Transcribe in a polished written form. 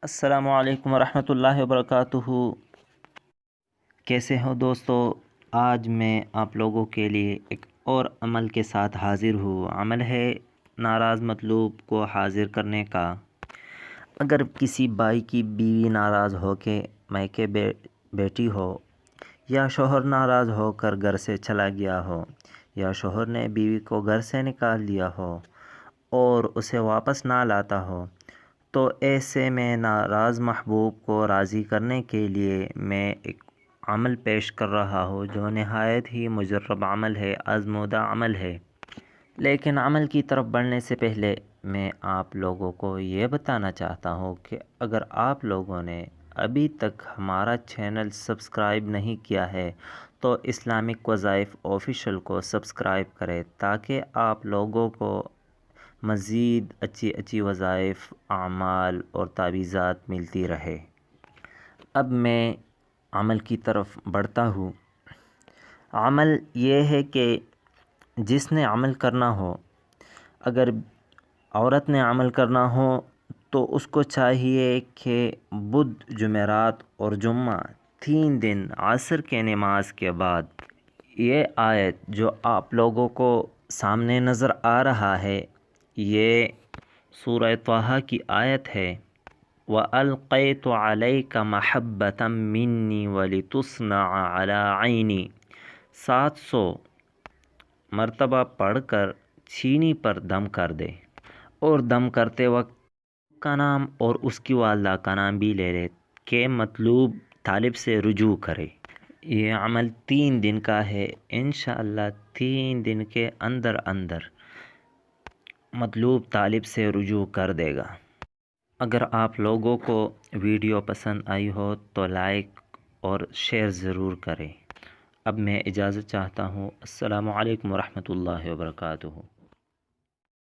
السلام علیکم ورحمۃ اللہ وبرکاتہ۔ کیسے ہو دوستو؟ آج میں آپ لوگوں کے لیے ایک اور عمل کے ساتھ حاضر ہوں۔ عمل ہے ناراض مطلوب کو حاضر کرنے کا۔ اگر کسی بھائی کی بیوی ناراض ہو کے میکے بیٹھی ہو، یا شوہر ناراض ہو کر گھر سے چلا گیا ہو، یا شوہر نے بیوی کو گھر سے نکال دیا ہو اور اسے واپس نہ لاتا ہو، تو ایسے میں ناراض محبوب کو راضی کرنے کے لیے میں ایک عمل پیش کر رہا ہوں جو نہایت ہی مجرب عمل ہے، آزمودہ عمل ہے۔ لیکن عمل کی طرف بڑھنے سے پہلے میں آپ لوگوں کو یہ بتانا چاہتا ہوں کہ اگر آپ لوگوں نے ابھی تک ہمارا چینل سبسکرائب نہیں کیا ہے تو اسلامک وظائف آفیشل کو سبسکرائب کریں تاکہ آپ لوگوں کو مزید اچھی وظائف، اعمال اور تعویذات ملتی رہے۔ اب میں عمل کی طرف بڑھتا ہوں۔ عمل یہ ہے کہ جس نے عمل کرنا ہو، اگر عورت نے عمل کرنا ہو تو اس کو چاہیے کہ بدھ، جمعرات اور جمعہ 3 دن عصر کے نماز کے بعد یہ آیت جو آپ لوگوں کو سامنے نظر آ رہا ہے، یہ سورہ طٰہٰ کی آیت ہے، وَأَلْقَيْتُ عَلَيْكَ مَحَبَّةً مِّنِّي وَلِتُصْنَعَ عَلَىٰ عَيْنِي 700 مرتبہ پڑھ کر چینی پر دم کر دے، اور دم کرتے وقت کا نام اور اس کی والدہ کا نام بھی لے لے کہ مطلوب طالب سے رجوع کرے۔ یہ عمل 3 دن کا ہے۔ انشاءاللہ 3 دن کے اندر مطلوب طالب سے رجوع کر دے گا۔ اگر آپ لوگوں کو ویڈیو پسند آئی ہو تو لائک اور شیئر ضرور کریں۔ اب میں اجازت چاہتا ہوں۔ السلام علیکم ورحمۃ اللہ وبرکاتہ۔